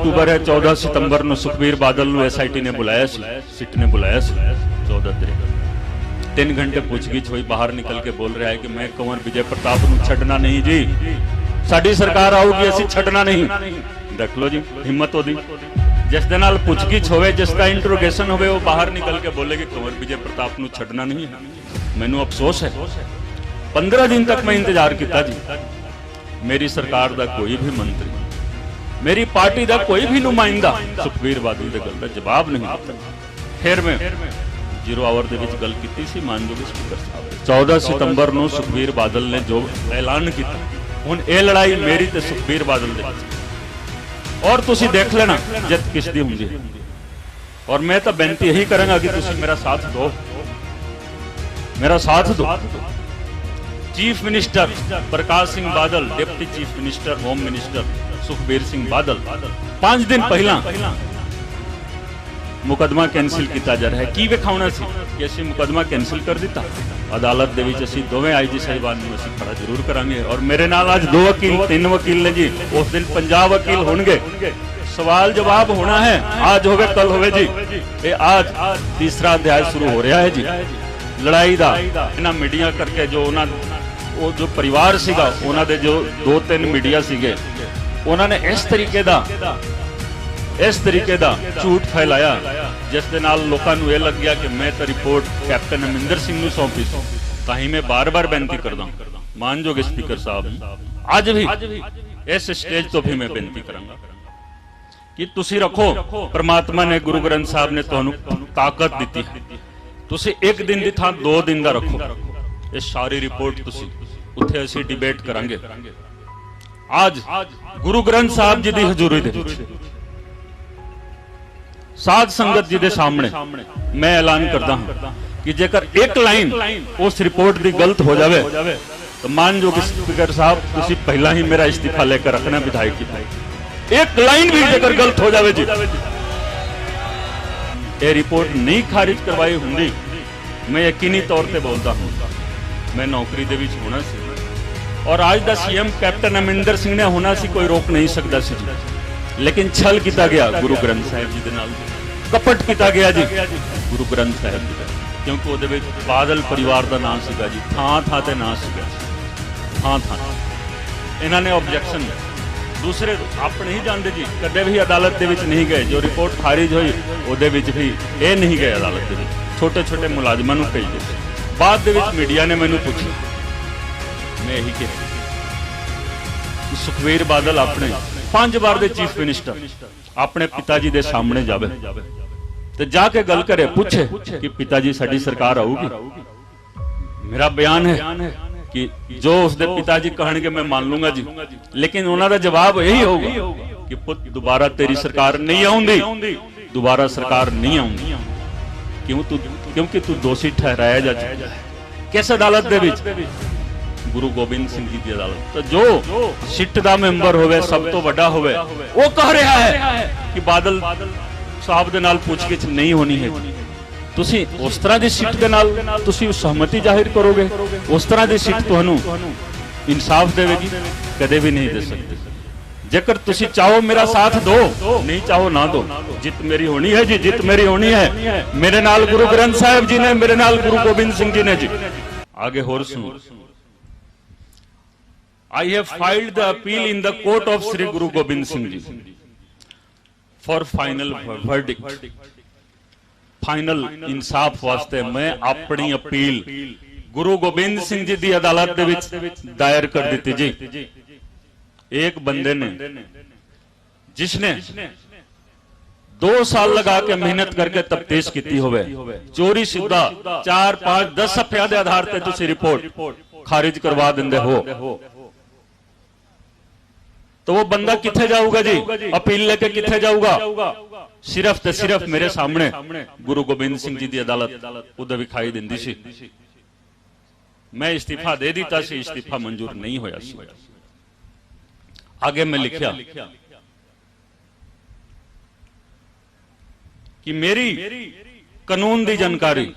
अक्टूबर है, 14 सितंबर ਨੂੰ ਸੁਖਬੀਰ ਬਾਦਲ ਨੂੰ SIT ਨੇ ਬੁਲਾਇਆ ਸੀ, ਸਿੱਟ ਨੇ ਬੁਲਾਇਆ ਸੀ 14 ਤਰੀਕ। 3 घंटे ਪੁੱਛਗਿੱਛ ਹੋਈ, ਬਾਹਰ ਨਿਕਲ ਕੇ ਬੋਲ ਰਿਹਾ ਹੈ ਕਿ ਮੈਂ ਕੰਵਰ ਵਿਜੇ ਪ੍ਰਤਾਪ ਨੂੰ ਛੱਡਣਾ ਨਹੀਂ ਜੀ, ਸਾਡੀ ਸਰਕਾਰ ਆਊਗੀ ਅਸੀਂ ਛੱਡਣਾ ਨਹੀਂ। ਦੇਖ ਲਓ ਜੀ ਹਿੰਮਤ ਉਹਦੀ, ਜਿਸ ਦੇ ਨਾਲ ਪੁੱਛਗਿੱਛ ਹੋਵੇ, ਜਿਸ ਦਾ ਇੰਟਰੋਗੇਸ਼ਨ ਹੋਵੇ, ਉਹ ਬਾਹਰ ਨਿਕਲ ਕੇ ਬੋਲੇ ਕਿ ਕੰਵਰ ਵਿਜੇ ਪ੍ਰਤਾਪ ਨੂੰ ਛੱਡਣਾ ਨਹੀਂ ਹੈ। ਮੈਨੂੰ ਅਫਸੋਸ ਹੈ 15 दिन तक मैं इंतजार किया जी, मेरी सरकार का कोई भी मंत्री, मेरी पार्टी का कोई भी नुमाइंदा सुखबीर बादल की गल का जवाब नहीं दिता। फिर मैं 0 आवर के गल की मानयोग स्पीकर साहब 14 सितंबर ਨੂੰ सुखबीर बादल ने जो ऐलान किया, हुण ये लड़ाई मेरी ते सुखबीर बादल दे विच, और तुसी देख लेना जित किस दी हुंदी है। और मैं तो बेनती यही करांगा कि तुसी मेरा साथ दो, मेरा साथ दो। Chief minister Prakash Singh Badal, deputy chief minister home minister Sukhbir Singh Badal 5 दिन पहला मुकदमा कैंसिल किया जा रहा है। की विखाउणा सी कि असीं मुकदमा कैंसिल कर दिता, अदालत दे विच असीं दोवें IG साहिबान नूं असीं खड़ा जरूर करांगे। और मेरे नाल आज 2 वकील 3 वकील ने जी, उस दिन 50 वकील होणगे, सवाल जवाब होना है, आज होवे कल होवे जी। ये आज तीसरा अध्याय शुरू हो रहा है जी लड़ाई दा। इन्हां मीडिया करके जो उन्हां वो जो परिवार सीगा, उन्होंने जो 2-3 मीडिया सीगे, उन्होंने इस तरीके दा झूठ फैलाया, जिस दे नाल लोकां नूं ये लग गया कि मैं तो रिपोर्ट कैप्टन अमरिंदर सिंह नूं सौंपी सी। तां मैं बार बार बेनती करदा मानयोग स्पीकर साहब, अज भी इस स्टेज तो भी मैं बेनती करांगा कि तुसीं रखो, परमात्मा ने गुरु ग्रंथ साहब ने तुहानूं ताकत दित्ती, तुसीं 1 दिन की थां 2 दिन का रखो। ये सारी रिपोर्ट तुसीं उत्थे असीं डिबेट करांगे। आज गुरु ग्रंथ साहब जी की हजूरी दे विच साध संगत जी के सामने मैं ऐलान करता हूं कि जेकर एक लाइन उस रिपोर्ट की गलत हो जाए तो मानयोग स्पीकर साहब तुसीं पहला ही मेरा इस्तीफा लेकर रखना विधायक की। एक लाइन भी जेकर गलत हो जाए जी, ये रिपोर्ट नहीं खारिज करवाई हुंदी, मैं यकीनी तौर पर बोलता हूं मैं नौकरी दे विच होना सी, और आज दा CM कैप्टन अमरिंदर सिंह ने होना सी, कोई रोक नहीं सकता सी जी। लेकिन छल किया गया गुरु ग्रंथ साहिब जी दे नाल, कपट किया गया जी गुरु ग्रंथ साहिब जी दा, क्योंकि उहदे विच बादल परिवार का नाम सीगा जी, थां ते नाम सीगा, थां इन्हां ने ऑब्जेक्शन दूसरे अपने ही जानते जी, कदे भी अदालत दे विच नहीं गए। जो रिपोर्ट खारिज हुई उहदे विच भी ये नहीं गए अदालत दे विच, छोटे छोटे मुलाजमां नूं भेज दित्ते। बाद दे विच मीडिया ने मैनूं पुछी, मैं यही कहा कि सुखबीर बादल अपने 5 बार दे चीफ मिनिस्टर अपने पिता जी दे सामने जावे ते जाके गल करे, पूछे कि पिता जी साडी सरकार आऊगी। मेरा बयान है कि जो उसके पिताजी कहणगे मैं मान लूंगा जी, लेकिन उन्हां दा जवाब यही होगा कि पुत दोबारा तेरी सरकार नहीं आउंदी, दोबारा सरकार नहीं आउंदी। क्योंकि तू दोषी ठहराया जा चुका है। किस अदालत दे विच? गुरु गोबिंद सिंह जी की अदालत। तो जो सिट दा मैंबर होवे, सब तो वड्डा होवे, वो कह रहा है कि बादल साहब दे नाल पूछगिछ नहीं होनी है। तुसी उस तरह की सीट दे नाल तुसी सहमति जाहिर करोगे, उस तरह की सीट तुहानू इंसाफ देवेगी? कदे भी नहीं दे सकते। जेकर तुसी चाहो मेरा साथ दो, नहीं चाहो ना दो, जित मेरी होनी है जी, जित मेरी होनी है। मेरे नाल गुरु ग्रंथ साहिब जी ने, मेरे नाल गुरु गोबिंद सिंह जी ने जी। आगे होर सुनो। I have filed the appeal in the court of Sri Guru Gobind Singh Ji for final verdict. Final इंसाफ वास्ते मैं अपनी अपील गुरु गोबिंद सिंह जी की अदालत दे विच दायर कर दी जी। एक बंदे ने जिसने 2 साल लगा के मेहनत करके तफ्तीश की होवे, चोरी सीधा 4, 5, 10 सफिया के आधार पर तुसी रिपोर्ट खारिज करवा देंदे हो, तो वो बंदा किथे जाऊगा जी? अपील लेके किथे जाऊगा? सिर्फ ते सिर्फ मेरे सामने गुरु गोबिंद सिंह जी की अदालत उधर विखाई दिंदी सी। मैं इस्तीफा दे दिता सी, इस्तीफा मंजूर नहीं होया सी। आगे मैं लिखा कि मेरी कानून की जानकारी,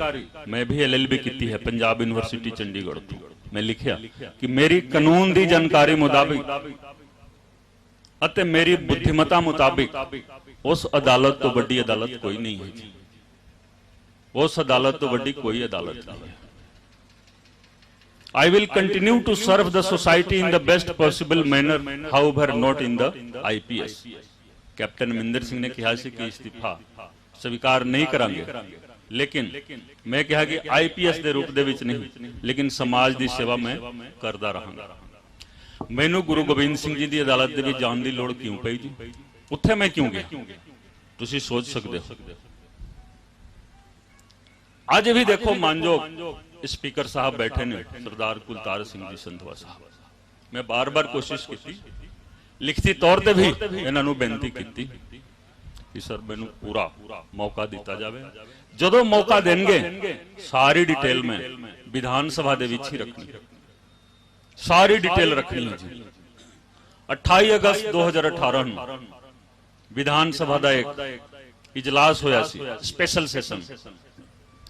मैं भी LLB की है पंजाब यूनिवर्सिटी चंडीगढ़ तो, मैं लिखा कि मेरी कानून की जानकारी मुताबिक ਅਤੇ ਮੇਰੀ ਬੁੱਧੀਮਤਾ ਮੁਤਾबिक उस अदालत तो वड्डी अदालत कोई नहीं है जी। उस अदालत तो वड्डी कोई अदालत नहीं है। I will continue to serve the society in the best possible manner, however not in the IPS। Captain Amarinder Singh ने कहा कि इस्तीफा स्वीकार नहीं करांगे, लेकिन मैं कहा कि IPS के रूप दे विच नहीं, लेकिन समाज की सेवा मैं करता रहांगा। मैनू गुरु गोबिंद सिंह जी की अदालत दे विच जाण दी लोड़ क्यों पई जी? उत्थे मैं क्यों गया? तुसीं सोच सकते हो। अज भी देखो मानयोग स्पीकर साहब बैठे ने सरदार कुलतार सिंह जी संधवा साहब। मैं बार बार कोशिश की, लिखती तौर पर भी इन्हां नूं बेनती की कि सर मैनूं पूरा मौका दिता जाए। जदों मौका देंगे सारी डिटेल में विधान सभा दे विच ही रखनी, सारी डिटेल रखनी है जी। 28 अगस्त 2018 विधान सभा का एक इजलास होया सी, स्पेशल सेशन।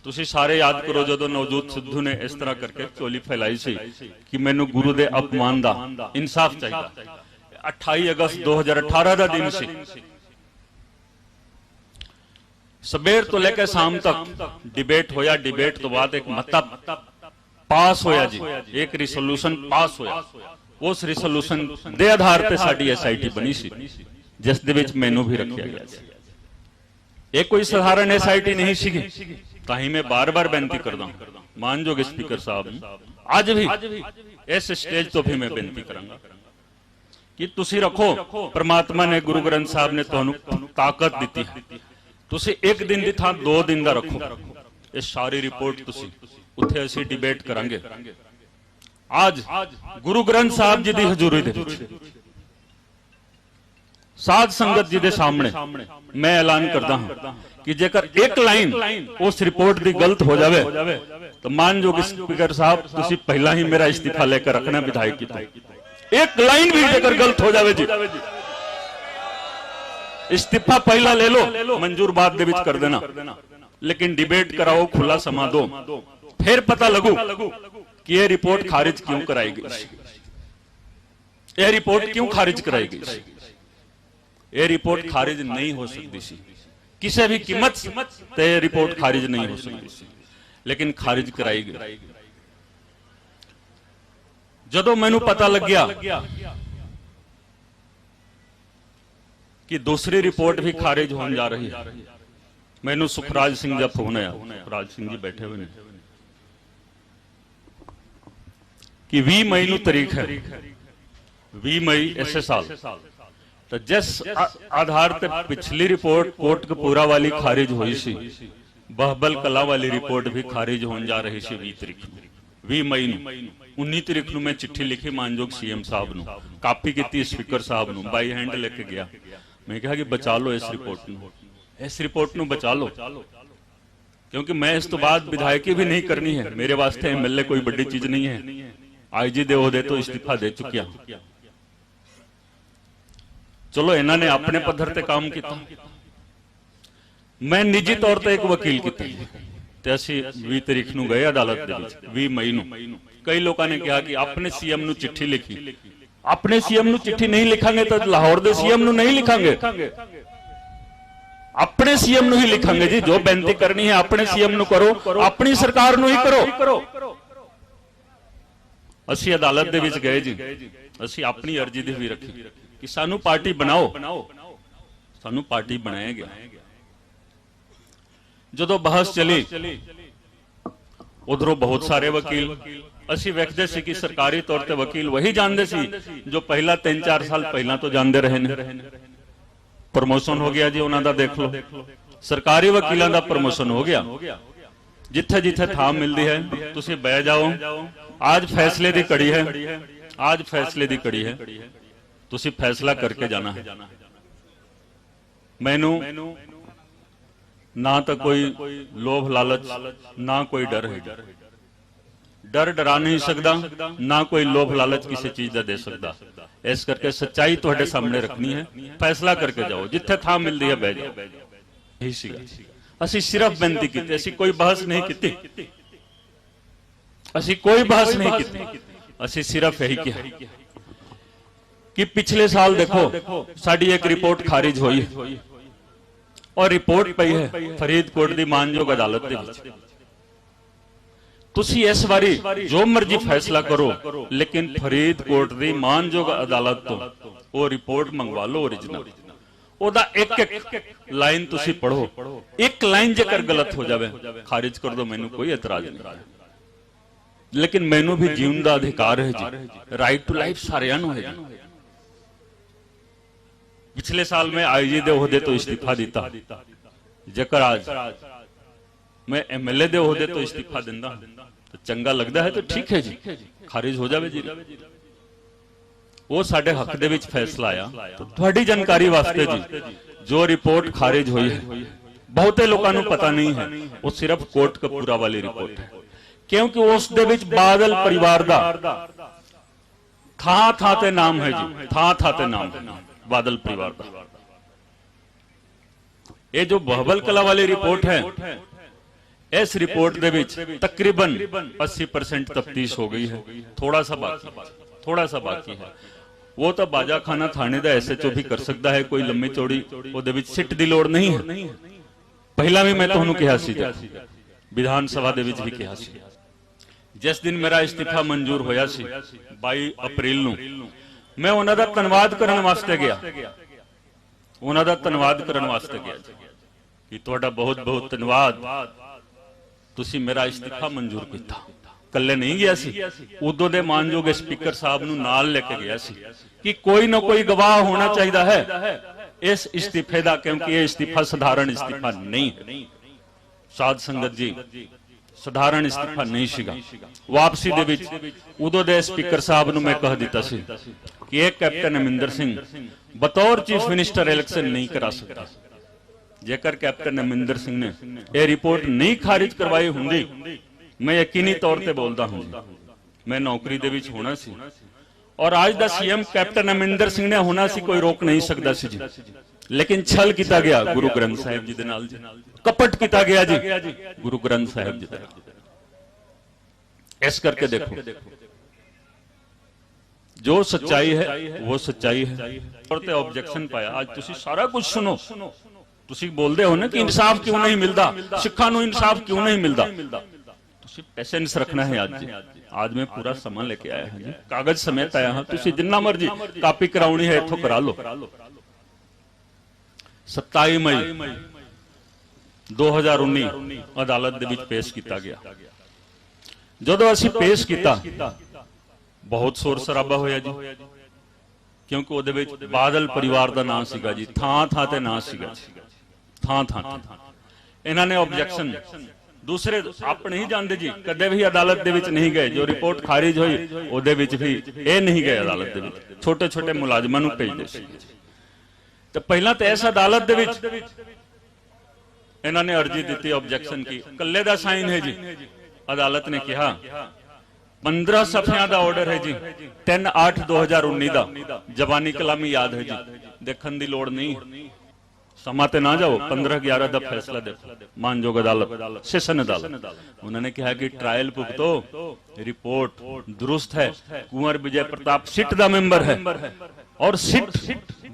तुसी सारे याद करो जदों नवजोत सिद्धू ने इस तरह करके चोली फैलाई सी कि मैनू गुरु दे अपमान दा इंसाफ चाहिए। 28 अगस्त 2018 का दिन सी। सबेर तो लेकर शाम तक डिबेट होया। डिबेट तो बाद एक मता पास होया जी, एक रिसोल्यूशन पास होया। उस रिसोल्यूशन दे आधार पर साडी SIT बनी सी, जिस दे विच मैनू भी रखा गया सी। ये कोई साधारण SIT नहीं सी। ताही मैं बार बार बेनती करदा मानयोग स्पीकर साहब अज भी इस स्टेज तो भी मैं बेनती करांगा कि तुसी रखो। परमात्मा ने गुरु ग्रंथ साहब ने तुहानू ताकत दी है। तुसी एक दिन की थां 2 दिन का रखो। ये सारी रिपोर्ट तुसी उत्थे असीं डिबेट करांगे। आज गुरु ग्रंथ साहब जी की हजूरी दे विच साध संगत जी के सामने मैं ऐलान करता हूं कि जेकर एक लाइन उस रिपोर्ट की गलत हो जाए तो मानयोग स्पीकर साहब तुसी पहला ही मेरा इस्तीफा लेकर रखना विधायक की। एक लाइन भी जेकर गलत हो जाए जी, इस्तीफा पहला ले लो, मंजूर बाद दे विच कर देना, लेकिन डिबेट कराओ, खुला समा दो, फिर पता लगू कि यह रिपोर्ट खारिज क्यों कराई गई। यह रिपोर्ट क्यों खारिज कराई गई? यह रिपोर्ट खारिज नहीं हो सकती सी किसी भी कीमत ते। रिपोर्ट खारिज नहीं हो सकती सी, लेकिन खारिज कराई गई। जदों मैनू पता लग गया कि दूसरी रिपोर्ट भी खारिज होने जा रही है, मैनू सुखराज सिंह का फोन आया। सुखराज सिंह जी बैठे हुए हैं कि 20 मई नू तारीख है, 20 मई इसे साल। तो जिस आधार ते पिछली रिपोर्ट कोटकपूरा वाली खारिज हुई सी, बहबल कला वाली रिपोर्ट भी खारिज होने जा रही सी 20 तारीख 20 मई नू। 19 तारीख नू मैं चिट्ठी लिखी मानयोग CM साहब नू, कापी की स्पीकर साहब नू, बाई हैंड लेके गया। मैं कहा कि बचा लो इस रिपोर्ट नू, इस रिपोर्ट नू बचा लो, क्योंकि मैं इस तो बाद विधायकी भी नहीं करनी है। मेरे वास्ते MLA कोई बड़ी चीज नहीं है। IG दे ओहदे तो इस्तीफा दे चुकिया। चलो इन्हों ने अपने पद्धर ते काम किया, मैं निजी तौर पर एक वकील किया। 20 तारीख नू गए अदालत दे विच, 20 मई नू। कई लोगों ने कहा कि अपने CM नू चिट्ठी लिखी। अपने CM नू चिट्ठी नहीं लिखांगे तो लाहौर दे CM नू नहीं लिखांगे, अपने CM नू ही लिखांगे जी। जो बेनती करनी है अपने CM नू करो, अपनी सरकार नू ही करो। असी अदालत दे विच गए जी, असी अपनी अर्जी दी भी रखी कि सानू पार्टी बनाओ, सानू पार्टी बनाया गया। जदों बहस चली उधरों बहुत सारे वकील असी वेखदे सी कि सरकारी तौर पर वकील वही जानते सी जो पहला 3-4 साल पहला तो जानते रहे ने। प्रमोशन हो गया जी उन्हों का, देख लो सरकारी वकीलों का प्रमोशन हो गया। जिथे जिथे थां मिलती है तुसी बह जाओ। आज फैसले की कड़ी है, आज फैसले की कड़ी है, तुसी फैसला करके जाना है। मैनू ना तो कोई लोभ लालच, ना कोई डर है। डर डरा नहीं सकता, ना कोई लोभ लालच किसी चीज का दे सकता। इस करके सच्चाई तुहाडे सामने रखनी है, फैसला करके जाओ। जिथे थां मिलती है बह जाओ। यही सीगा। असी सिर्फ बेनती की, असी कोई बहस नहीं की, असी कोई बहस नहीं की। असी सिर्फ यही कहा कि पिछले साल देखो साड़ी एक रिपोर्ट खारिज हुई और रिपोर्ट पई है फरीदकोट दी मानयोग अदालत दे विच। तुसी इस बारी जो मर्जी फैसला करो, लेकिन फरीदकोट दी मानयोग अदालत तो वो रिपोर्ट मंगवा लो ओरिजिनल। ओदा एक एक लाइन तुसी पढ़ो, एक लाइन जेकर गलत हो जावे खारिज कर दो, मैनू कोई एतराज नहीं, लेकिन मैनू भी जीवन का अधिकार है जी, राइट टू लाइफ सारियां नूं है जी। पिछले साल मैं आईजी दे ओहदे तो इस्तीफा दिता, जेकर आज मैं एमएलए दे ओहदे तो इस्तीफा दिंदा तो चंगा लगता है तो ठीक है जी, खारिज हो जावे जी। वो साडे हक दे विच फैसला आया। तो तुहाडी जानकारी वास्ते जी, जो रिपोर्ट खारिज हुई है बहुते लोगों को पता नहीं है, वो सिर्फ कोट कपूरा वाली रिपोर्ट है, क्योंकि उस दे विच बादल परिवार दा था ते नाम है जी, था ते नाम बादल परिवार दा। ये जो बहबल कला वाली रिपोर्ट है, इस रिपोर्ट दे विच तकरीबन 80% तफ्तीश हो गई है, थोड़ा सा बाकी है। वो तो बाजा खाना थाने का SHO भी कर सकता है, कोई लंबी चौड़ी ਉਹਦੇ ਵਿੱਚ ਸਿੱਟ ਦੀ ਲੋੜ नहीं है। पहला भी मैं ਤੁਹਾਨੂੰ ਕਿਹਾ ਸੀ, विधान सभा ਦੇ ਵਿੱਚ भी ਕਿਹਾ ਸੀ। जिस दिन मेरा इस्तीफा मंजूर होया सी 22 अप्रैल ਨੂੰ, मैं ਉਹਨਾਂ ਦਾ ਧੰਨਵਾਦ ਕਰਨ ਵਾਸਤੇ ਗਿਆ, ਉਹਨਾਂ ਦਾ ਧੰਨਵਾਦ ਕਰਨ ਵਾਸਤੇ ਗਿਆ ਕਿ ਤੁਹਾਡਾ ਬਹੁਤ ਬਹੁਤ ਧੰਨਵਾਦ, ਤੁਸੀਂ ਮੇਰਾ इस्तीफा मंजूर ਕੀਤਾ। कल्ले नहीं गया सी, उदों दे मानयोग स्पीकर साहब नूं नाल लेके गया सी कि कोई ना कोई गवाह होना चाहिए है इस इस्तीफे का, क्योंकि यह इस्तीफा साधारण इस्तीफा नहीं है। साध संगत जी, साधारण इस्तीफा नहीं सीगा। वापसी दे विच उदों दे स्पीकर साहब नूं मैं कह दिता सी कि यह कैप्टन अमरिंदर सिंह बतौर चीफ मिनिस्टर इलेक्शन नहीं करा सकता। जेकर कैप्टन अमरिंदर सिंह ने यह रिपोर्ट नहीं खारिज करवाई हुंदी, मैं यकीनी तौर पर बोलता हूं मैं नौकरी दे विच होना सी, और आज दा सीएम कैप्टन अमरिंदर सिंह ने होना सी, कोई रोक नहीं सकता सी जी। लेकिन छल किया गया गुरु ग्रंथ साहिब जी दे नाल जी, कपट किया गया जी गुरु ग्रंथ साहिब जी दे नाल। इस करके देखो जो सच्चाई है वो सच्चाई है, और ते ऑब्जेक्शन पाया। आज तुसी सारा कुछ सुनो, तुसी बोलते हो ना कि इंसाफ क्यों नहीं मिलता, सिखां नूं इंसाफ क्यों नहीं मिलता। पेशेंस रखना है। आज मैं पूरा सामान लेके आया हूं जी, कागज समेत आया हूं, तुसी जिन्ना मर्जी कापी कराउणी है इथों करा लो। 27 मई 2019 अदालत दे विच पेश किया गया। जदों असीं पेश किया बहुत शोर शराबा होया जी, क्योंकि उहदे विच बादल परिवार का नाम सीगा जी, थां ते नाम सीगा, थां इन्हां ने ऑब्जेक्शन दूसरे आप नहीं जानते जी, कदे भी अदालत दे विच नहीं गए। जो रिपोर्ट खारिज हुई उहदे विच भी ये नहीं गए अदालत दे विच, छोटे छोटे मुलाजमां नूं भेजदे सी। तो पहला तो इस अदालत दे विच इन्हां ने अर्जी दी, ऑब्जेक्शन की, कल्ले दा साइन है जी। अदालत ने कहा 15 सफियां दा ऑर्डर है जी, 3/8/2019 दा जबानी कलामी याद है जी, देखने की लोड़ नहीं, समा ते ना जाओ। 15/11 का फैसला देखो, मानयोग अदालत, सेशन अदालत। उन्होंने कहा कि ट्रायल भुगतो, रिपोर्ट दुरुस्त है, कुंवर विजय प्रताप सिट दा मेंबर है, और सिट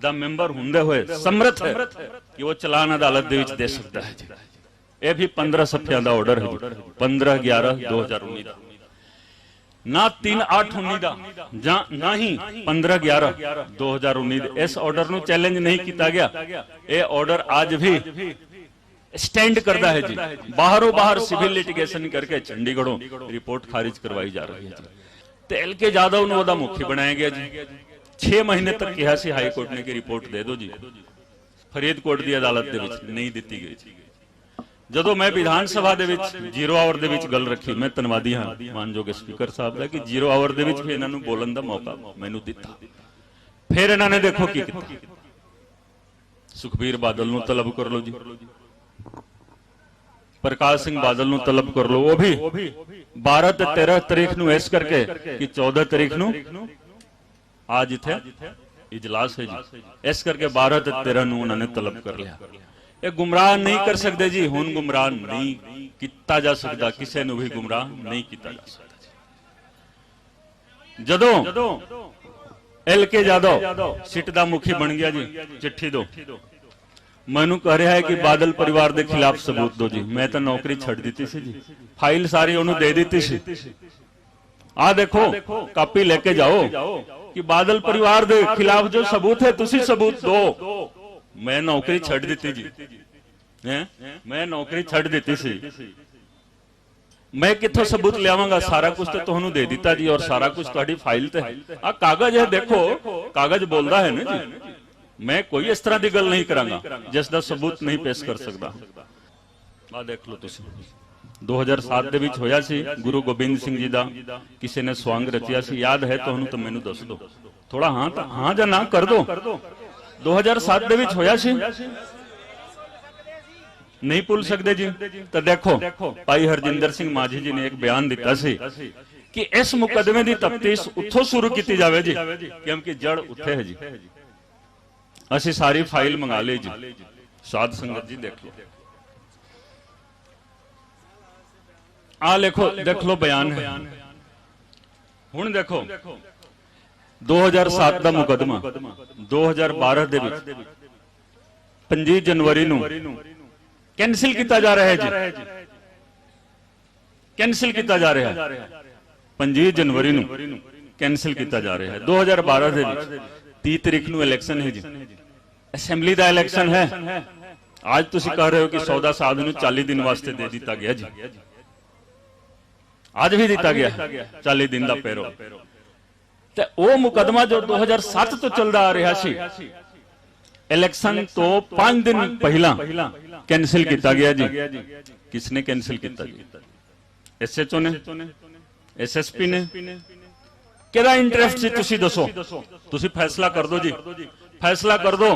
दा मेंबर हुंदे हुए समर्थ है कि वो चलान अदालत दे विच दे सकता है जी। यह भी 15 सफियां दा ऑर्डर है जी, 15/11/2019 ना 3/8/19 दा ना ही 15/11/2019। इस ऑर्डर नूं चैलेंज नहीं किया गया। ये ऑर्डर आज भी स्टैंड करता है जी। बाहरों बाहर सिविल लिटिगेशन करके चंडीगढ़ों रिपोर्ट खारिज करवाई जा रही है। तो LK यादव नूं ओहदा मुखी बनाया गया जी। 6 महीने तक कहा सी हाई कोर्ट ने कि रिपोर्ट दे दो जी, फरीदकोट की अदालत दे विच नहीं दी गई। जदों मैं विधान सभा दे विच 0 आवर दे विच गल रखी, मैं धन्नवादी हाँ मानयोग स्पीकर साहब का कि 0 आवर दे विच भी इन्हां नूं बोलण दा मौका मैनूं दिता। फिर इन्हां ने देखो की कीता, सुखबीर बादल नूं तलब कर लो जी, प्रकाश सिंह बादल नूं तलब कर लो, वो भी 12 ते 13 तारीख नूं इस करके कि 14 तारीख नूं आज इत्थे इजलास है जी, इस करके 12 ते 13 नूं उन्होंने तलब कर लिया। ये गुमराह नहीं कर सकते जी, हुण गुमराह नहीं किया जा सकता, किसी नूं भी गुमराह नहीं किया जा सकता। जदों LK यादव सिट दा मुखी बन गया जी, चिट्ठी दो। मैनू कह रहा है कि बादल परिवार के खिलाफ सबूत दो जी। मैं तो नौकरी छड़ दी सी जी, फाइल सारी उन्होंने दे दी सी। आ देखो कापी लेके जाओ कि बादल परिवार के खिलाफ जो सबूत है तुसी सबूत दो। मैं नौकरी छड़ दी जी, मैं नौकरी छड़ दी सी। मैं कितों सबूत लियावांगा? सारा कुछ तो तुहानू दे दिता जी, और सारा कुछ तुहाडी फाइल ते है। आ कागज है, देखो कागज बोलदा है ना जी। मैं कोई इस तरह की गल नहीं करांगा जिसका सबूत नहीं पेश कर सकता। आ देख लो तुसीं 2007 ਦੇ ਵਿੱਚ ਹੋਇਆ ਸੀ ਗੁਰੂ ਗੋਬਿੰਦ ਸਿੰਘ ਜੀ ਦਾ ਕਿਸੇ ਨੇ ਸਵਾਂਗ ਰਚਿਆ ਸੀ। याद है ਤੁਹਾਨੂੰ ਤਾਂ ਮੈਨੂੰ ਦੱਸ ਦਿਓ ਥੋੜਾ। ਹਾਂ ਜਾਂ ਨਾ ਕਰ ਦੋ। 2007 ਦੇ ਵਿੱਚ ਹੋਇਆ ਸੀ, नहीं भूल सकते जी। तो देखो भाई हरजिंदर सिंह माझी जी ने एक बयान दिता सी कि इस मुकदमे की तफ्तीश उत्थों शुरू की जावे जी, क्योंकि जड़ उत्थे है जी। असी सारी फाइल मंगा ली जी। साध संगत जी देख लो, आ लिखो, देख लो बयान है। हुण देखो 2007 का मुकदमा 2012 दे विच 25 जनवरी नूं कैंसिल किया जा रहा है जी। कैंसिल किया जा रहा है 25 जनवरी नूं कैंसिल किया जा रहा है। 2012 दे विच 30 तारीख नूं इलैक्शन है जी, असैम्बली का इलैक्शन है। आज तुसीं कह रहे हो कि सौदा साध नूं 40 दिन वास्ते दे दिता गया जी। आज भी दिता गया 40 दिन का पैरो। ते वो मुकदमा जो 2007 तो चलता आ रहा सी, इलैक्शन तो 5 दिन पहला कैंसिल किया गया जी। किसने कैंसिल किया जी? SHO ने, SSP ने। केदा इंटरेस्ट सी तुसी दसो, तुसी फैसला कर दो जी, फैसला कर दो।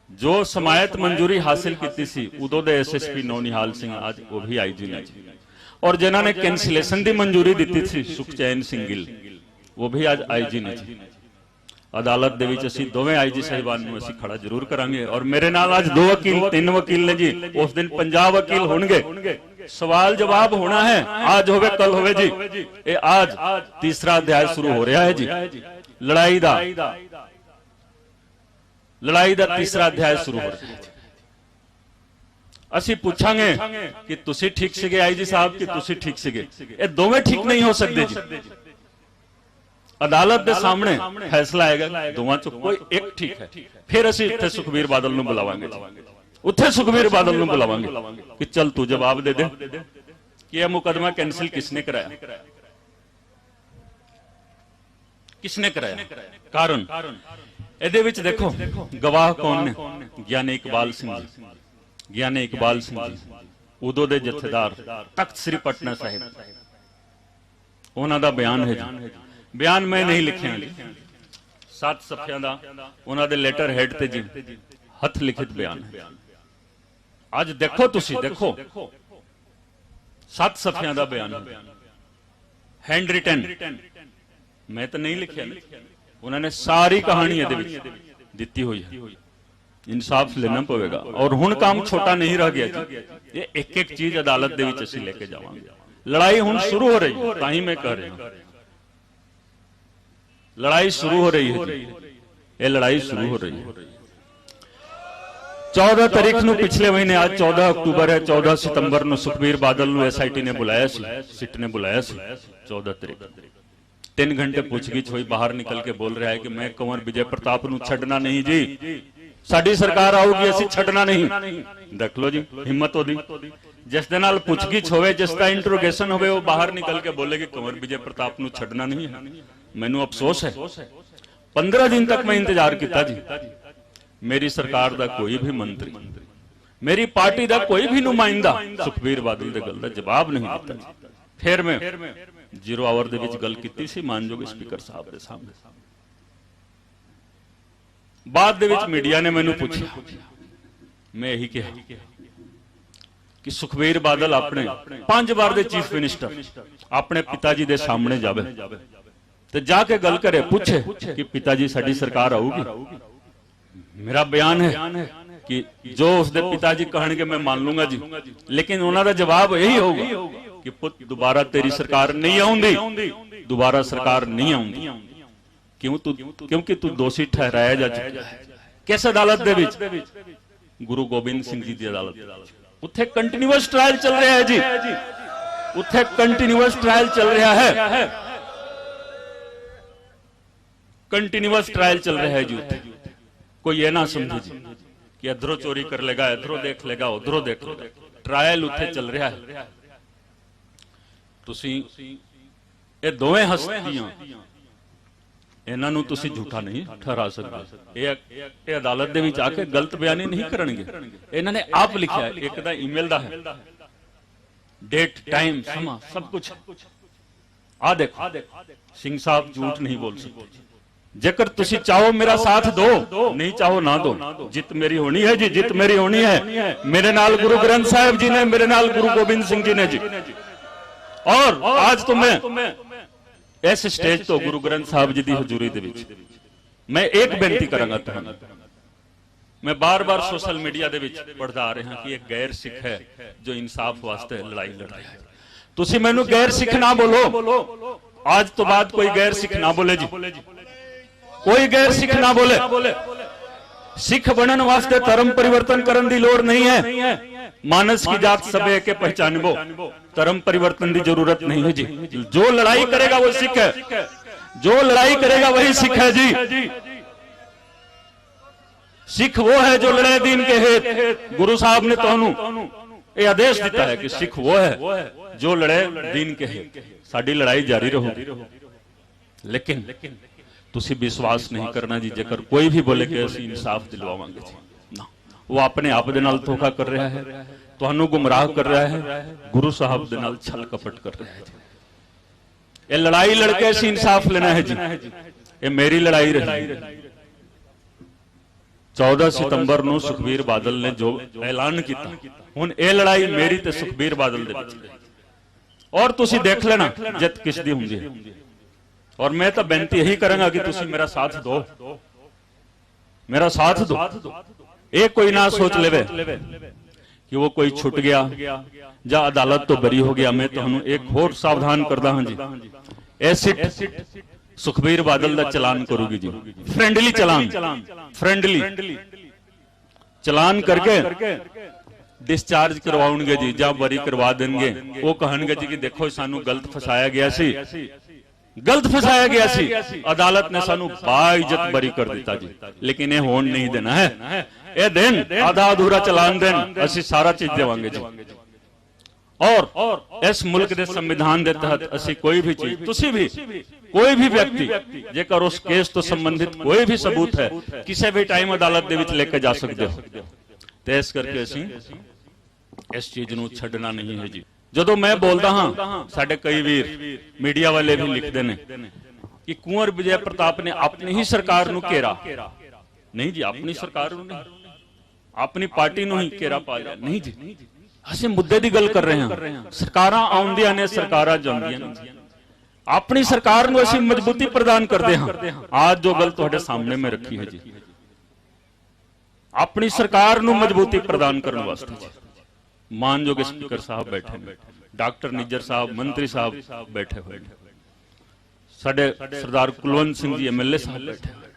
जो समायत मंजूरी हासिल की सी उदों दे SSP नौनिहाल सिंह आज वो भी IG ने जी, और जिन्होंने कैंसिलेशन की मंजूरी दी थी सुखचैन सिंह गिल वो भी आज IG ने जी। अदालत दे विच असीं दोवें IG साहिबान नूं असीं खड़ा जरूर करांगे। और मेरे नाल आज 2 वकील 3 वकील ने जी। उस दिन 50 वकील होंगे, सवाल जवाब होना है। आज होवे कल होवे जी। ये आज तीसरा अध्याय शुरू हो रहा है जी। लड़ाई दा तीसरा अध्याय शुरू हो रहा है। असीं पूछांगे कि तुसीं ठीक सीगे IG साहब कि तुसीं ठीक सीगे? ये दोवें ठीक नहीं हो सकते जी। अदालत के सामने फैसला आएगा, दोवां चों कोई एक ठीक है, फिर असीं उत्थे सुखबीर बादल नूं बुलावांगे। उत्थे सुखबीर बादल नूं बुलावांगे कि चल तू जवाब दे दे कि यह मुकदमा कैंसिल किसने कराया, किसने कराया, कारण इहदे विच देखो गवाह कौन ने? ज्ञानी इकबाल सिंह जी। ज्ञानी इकबाल सिंह जी उदों दे जथेदार तख्त श्री पटना साहिब, उन्हां दा बयान है जी। बयान मैं नहीं लिखिया, 7 सफियां दा उन्हां दे लेटर हेड ते जी हथ लिखित बयान है। आज देखो तुसी देखो 7 सफियां दा बयान है, हैंड रिटन। मैं तो नहीं लिखिया, उन्होंने सारी कहानी इहदे विच दित्ती हुई है। इंसाफ लेना पवेगा। और हुण काम छोटा नहीं रह गया जी। ये एक एक चीज अदालत दे विच असीं लेके जावांगे। लड़ाई हुण शुरू हो रही है, तां ही मैं कह रहा हूं लड़ाई शुरू हो रही है जी। ये लड़ाई शुरू हो रही है। 14 तारीख नूं पिछले महीने, आज 14 अक्टूबर है, 14 सितंबर नूं सुखबीर बादल नूं SIT ने बुलाया सी, सिट ने बुलाया सी 14 तारीख। 3 घंटे पूछगिछ हुई, बाहर निकल के बोल रहा है कि मैं कंवर विजय प्रताप नूं छड्डना नहीं जी, साडी सरकार आऊगी असीं छड्डना नहीं। देख लो जी हिम्मत होदी। जिस दे नाल पूछगिछ होवे, जिसका इंट्रोगेशन होवे, वो बाहर निकल के बोले कि कंवर विजय प्रताप नूं छड्डना नहीं है। मैनू अफसोस है, 15 दिन तक मैं इंतजार किया जी। मेरी सरकार दा कोई भी मंत्री, मेरी पार्टी दा कोई भी नुमाइंदा सुखबीर बादल दे गल दा जवाब नहीं दिता जी। फिर मैं 0 आवर दे विच गल कीती सी मानयोग स्पीकर साहब दे सामने। बाद दे विच मीडिया ने मैनू पूछा, मैं यही कहा कि सुखबीर बादल अपने 5 बार दे चीफ मिनिस्टर अपने पिताजी दे सामने जावे तो जाके गल करे, पूछे कि पिताजी साडी सरकार आऊगी। मेरा बयान है कि जो उसके पिताजी कहणगे मैं मान लूंगा जी, लेकिन उन्हां दा जवाब यही होगा कि पुत दोबारा तेरी सरकार नहीं आउंदी, दोबारा सरकार नहीं आउंदी। क्योंकि तू दोषी ठहराया जा चुका है। किस अदालत दे विच? गुरु गोबिंद सिंह जी की अदालत। उत्थे कंटिन्यूअस ट्रायल चल रहा है जी, उत्थे कंटिन्यूअस ट्रायल चल रहा है, कंटिन्यूअस ट्रायल चल रहा है जी। उत्थे कोई ये ना समझे जी कि इधरों चोरी कर लेगा, इधरों देख लेगा, उधरों देख लेगा। ट्रायल उत्थे चल रहा है। तुसी ये दोवें हस्तियां इन्हां नूं तुसी झूठा नहीं ठहरा सकते। ये अदालत दे विच आके गलत बयानी नहीं करनगे। इन्हां ने आप लिखा है, एक दा ईमेल दा है, डेट टाइम समा सब कुछ। आ देखो सिंह साहब झूठ नहीं बोल सकते। जेकर तुसी चाहो मेरा साथ दो, नहीं चाहो ना दो। जित मेरी होनी है जी, जित मेरी होनी है। मेरे नाल गुरु ग्रंथ साहिब जी ने, मेरे नाल गुरु गोबिंद सिंह जी ने जी। और आज तो मैं इस स्टेज तो गुरु ग्रंथ साहिब जी की हजूरी दे विच मैं एक बेनती करांगा तुहानू। मैं बार बार सोशल मीडिया दे विच पढ़दा आ रहा कि एक गैर सिख है जो इंसाफ वास्ते लड़ाई लड़ रहा है। तुसी मैनू गैर सिख ना बोलो। आज तो बाद कोई गैर सिख ना बोले जी, कोई गैर सिख ना बोले। सिख बनन वास्ते धर्म परिवर्तन करन दी लोड़ नहीं है। मानस की जात सबे के पहचानबो, धर्म परिवर्तन की जरूरत नहीं है जी। जो लड़ाई करेगा वो सिख है, जो लड़ाई करेगा वही सिख है जी। सिख वो है जो लड़े दीन के हित। गुरु साहब ने तुहानू ये आदेश दिता है कि सिख वो है जो लड़े दीन के हित। साडी लड़ाई जारी रहोगी, लेकिन तुसी विश्वास नहीं करना जी। जेकर कोई भी बोले कि असीं इंसाफ दिलवावांगे जी, ना, वो अपने आप दे नाल धोखा कर रहा है, तुहानू गुमराह कर रहा है, गुरु साहब दे नाल छल कपट कर रहा है। ये लड़ाई लड़के असीं इंसाफ लेना है जी। ये मेरी लड़ाई रही। 14 सितंबर नूं सुखबीर बादल ने जो ऐलान किया, हुण ये लड़ाई मेरी ते सुखबीर बादल दे विच। और तुसी देख लेना जित किस दी हुंदी है। और मैं तो बेनती यही करूंगा कि तुसी मेरा साथ दो, मेरा साथ दो। एक कोई ना सोच लेवे कि वो कोई छुट गया या अदालत तो बरी हो गया। मैं तुहानू एक होर सावधान करदा हां जी, एसिड सुखबीर बादल दा चलान करूगी जी। फ्रेंडली चलान, फ्रेंडली चलान करके डिस्चार्ज करवाउणगे जी, या बरी करवा देंगे। वो कहणगे जी कि देखो सानू गलत फसाया गया सी, गलत फसाया गया सी, अदालत ने सानू बाइज्जत बरी कर दिता जी। लेकिन ये होण नहीं देना है। ये दिन आधा अधूरा चलान देन असीं सारा चीज देवांगे जी। और इस मुल्क के संविधान के तहत असीं कोई भी चीज, तुसीं भी कोई भी व्यक्ति जेकर उस केस तो संबंधित कोई भी सबूत है किसी भी टाइम अदालत दे विच लेके जा सकते हो। ते इस करके असीं इस चीज नूं छड्डना नहीं है जी। जदों मैं बोलदा हां, साडे कई वीर मीडिया वाले भी लिखते हैं कि कुंवर विजय प्रताप ने अपनी ही सरकार नूं घेरा। नहीं जी, अपनी सरकार नूं नहीं, अपनी पार्टी नूं ही घेरा पा लिया। नहीं जी, ਅਸੀਂ ਮੁੱਦੇ ਦੀ ਗੱਲ ਕਰ ਰਹੇ ਹਾਂ। ਸਰਕਾਰਾਂ ਆਉਂਦੀਆਂ ਨੇ, ਸਰਕਾਰਾਂ ਜਾਂਦੀਆਂ ਨੇ। ਆਪਣੀ ਸਰਕਾਰ ਨੂੰ ਅਸੀਂ ਮਜ਼ਬੂਤੀ ਪ੍ਰਦਾਨ ਕਰਦੇ ਹਾਂ। आज जो गल ਤੁਹਾਡੇ ਸਾਹਮਣੇ ਮੈਂ ਰੱਖੀ ਹੈ ਜੀ, ਆਪਣੀ ਸਰਕਾਰ ਨੂੰ ਮਜ਼ਬੂਤੀ ਪ੍ਰਦਾਨ ਕਰਨ ਵਾਸਤੇ ਜੀ ਮਾਨਯੋਗ ਸਪੀਕਰ ਸਾਹਿਬ ਬੈਠੇ ਨੇ, ਡਾਕਟਰ ਨਿੱਜਰ ਸਾਹਿਬ, ਮੰਤਰੀ ਸਾਹਿਬ ਬੈਠੇ ਹੋਏ ਨੇ, ਸਾਡੇ ਸਰਦਾਰ ਕੁਲਵੰਤ ਸਿੰਘ ਜੀ ਐਮਐਲਏ ਸਾਹਿਬ ਬੈਠੇ ਹੋਏ ਨੇ।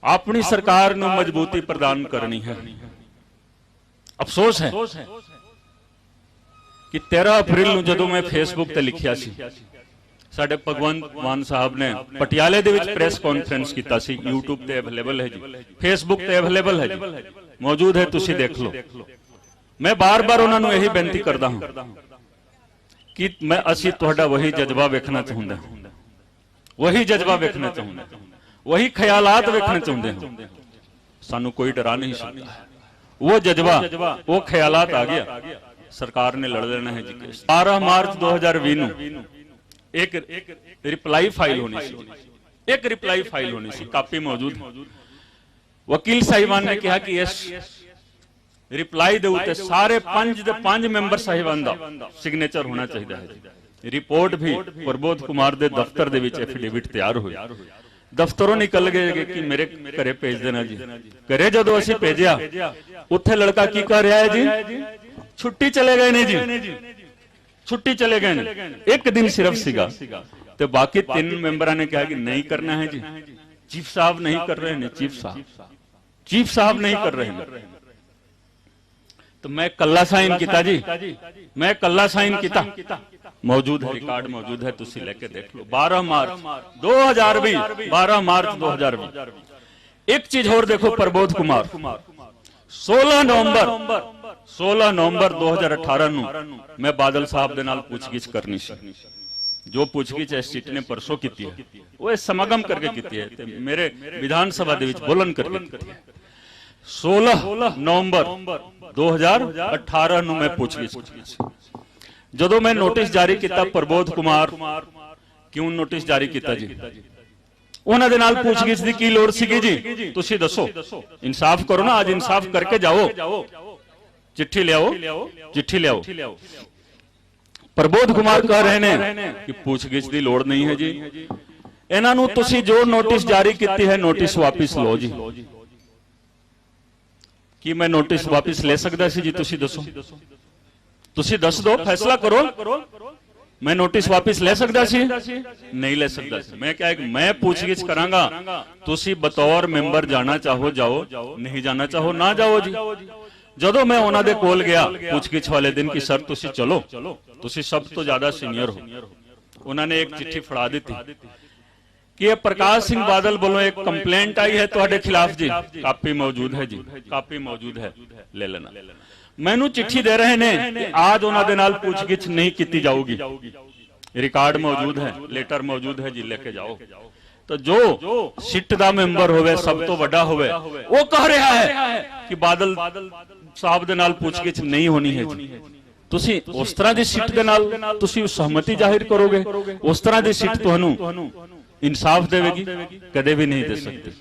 ਆਪਣੀ ਸਰਕਾਰ ਨੂੰ ਮਜ਼ਬੂਤੀ ਪ੍ਰਦਾਨ ਕਰਨੀ ਹੈ। अफसोस है कि 13 अप्रैल ਨੂੰ ਜਦੋਂ ਮੈਂ ਫੇਸਬੁੱਕ ਤੇ ਲਿਖਿਆ ਸੀ, ਸਾਡੇ ਭਗਵੰਤ ਮਾਨ ਸਾਹਿਬ ਨੇ ਪਟਿਆਲੇ ਦੇ ਵਿੱਚ ਪ੍ਰੈਸ ਕਾਨਫਰੰਸ ਕੀਤਾ ਸੀ। YouTube ਤੇ ਅਵੇਲੇਬਲ ਹੈ ਜੀ, Facebook ਤੇ ਅਵੇਲੇਬਲ ਹੈ ਜੀ, ਮੌਜੂਦ ਹੈ, ਤੁਸੀਂ ਦੇਖ ਲਓ। ਮੈਂ ਬਾਰ-ਬਾਰ ਉਹਨਾਂ ਨੂੰ ਇਹੀ ਬੇਨਤੀ ਕਰਦਾ ਹਾਂ ਕਿ ਅਸੀਂ ਤੁਹਾਡਾ वही जज्बा ਵੇਖਣਾ ਚਾਹੁੰਦੇ ਹਾਂ, वही जज्बा ਵੇਖਣਾ ਚਾਹੁੰਦੇ ਹਾਂ, वही ख्यालात ਵੇਖਣਾ ਚਾਹੁੰਦੇ ਹਾਂ। ਸਾਨੂੰ ਕੋਈ ਡਰਾ नहीं सकता। वो जज्बा, वो ख्यालात आ गया, सरकार ने लड़ लेना है जी केस। 12 मार्च 2020 ਨੂੰ एक रिप्लाई फाइल होनी सी, एक रिप्लाई फाइल होनी सी, कापी मौजूद है। वकील साहिबान ने कहा कि इस रिप्लाई दे उत्ते सारे 5 मैंबर साहिबान दा सिग्नेचर होना चाहिए है। रिपोर्ट भी प्रबोध कुमार दे दफ्तर दे विच एफिडेविट तैयार हुई। दफ्तरों निकल गए कि मेरे घरे भेज देना जी। घरे जदों असीं भेजिया, उत्थे लड़का की कर रहा है जी, छुट्टी चले गए ने जी, छुट्टी चले गए ने। एक दिन सिर्फ सीगा, तो बाकी 3 ਮੈਂਬਰਾਂ ने कहा कि नहीं करना है जी। चीफ साहब नहीं कर रहे हैं, चीफ साहब नहीं कर रहे हैं। तो मैं कल्ला साइन किया जी, मैं कल्ला साइन किया। मौजूद है, रिकॉर्ड मौजूद है, तुसी लेके देख लो। 12 मार्च 2020, 12 मार्च 2020। एक चीज और देखो, प्रबोध कुमार 16 नवंबर 2018 ਨੂੰ मैं बादल साहब ਦੇ ਨਾਲ ਪੁੱਛਗਿੱਛ ਕਰਨੀ ਸੀ। जो ਪੁੱਛਗਿੱਛ एसटीटी ने परसों की है, वो इस समागम करके की है, ते मेरे विधान सभा ਦੇ ਵਿੱਚ ਬੋਲਣ करके की है। 16 नवंबर 2018 ਨੂੰ मैं ਪੁੱਛਗਿੱਛ ਕੀਤੀ ਸੀ। ਜਦੋਂ मैं नोटिस जारी किया प्रबोध कुमार, क्यों नोटिस जारी किया जी? ਉਹਨਾਂ ਦੇ ਨਾਲ ਪੁੱਛਗਿੱਛ ਦੀ ਕੀ ਲੋੜ ਸੀਗੀ ਜੀ? ਤੁਸੀਂ ਦੱਸੋ, ਇਨਸਾਫ ਕਰੋ ਨਾ, ਅੱਜ ਇਨਸਾਫ ਕਰਕੇ ਜਾਓ। चिट्ठी लियाओ, चिट्ठी लियाओ। प्रबोध कुमार कह रहे ने कि पूछगिछ की लोड़ नहीं है जी। इन्हों तुसी जो नोटिस जारी की है, नोटिस वापिस लो जी। कि मैं नोटिस वापिस ले सकता सी जी? तुसी दसो, तुसी दस दो, फैसला करो। मैं नोटिस वापिस ले सकता सी? नहीं ले सकता सी। मैं क्या, मैं पूछगिछ करांगा, तुसी बतौर मैंबर जाना चाहो जाओ, नहीं जाना चाहो ना जाओ जी। ਜਦੋਂ मैं उन्होंने कोल गया पूछगिछ वाले दिन की सर तुसी चलो, तुसी सब तो ज्यादा सीनियर हो। उन्होंने एक चिट्ठी फड़ा दी थी कि ये प्रकाश सिंह बादल वालों एक कंप्लेंट आई है तुम्हारे खिलाफ जी। कापी मौजूद है जी, कापी मौजूद है, ले लेना। मैनू चिट्ठी दे रहे ने कि आज उन्होंने नाल पूछगिछ नहीं की जाऊगी। रिकॉर्ड मौजूद है, लेटर मौजूद है जी, लेके जाओ। तो जो सिट दा मैंबर होवे, सब तो बड़ा होवे, वो कह रहा है कि बादल साहब दे नाल पूछगिछ नहीं होनी है जी। तुसी उस तरह की सीट दे नाल तुसी सहमति जाहिर करोगे? उस तरह की सीट तुहानू इंसाफ देवेगी? कदे भी नहीं दे सकती।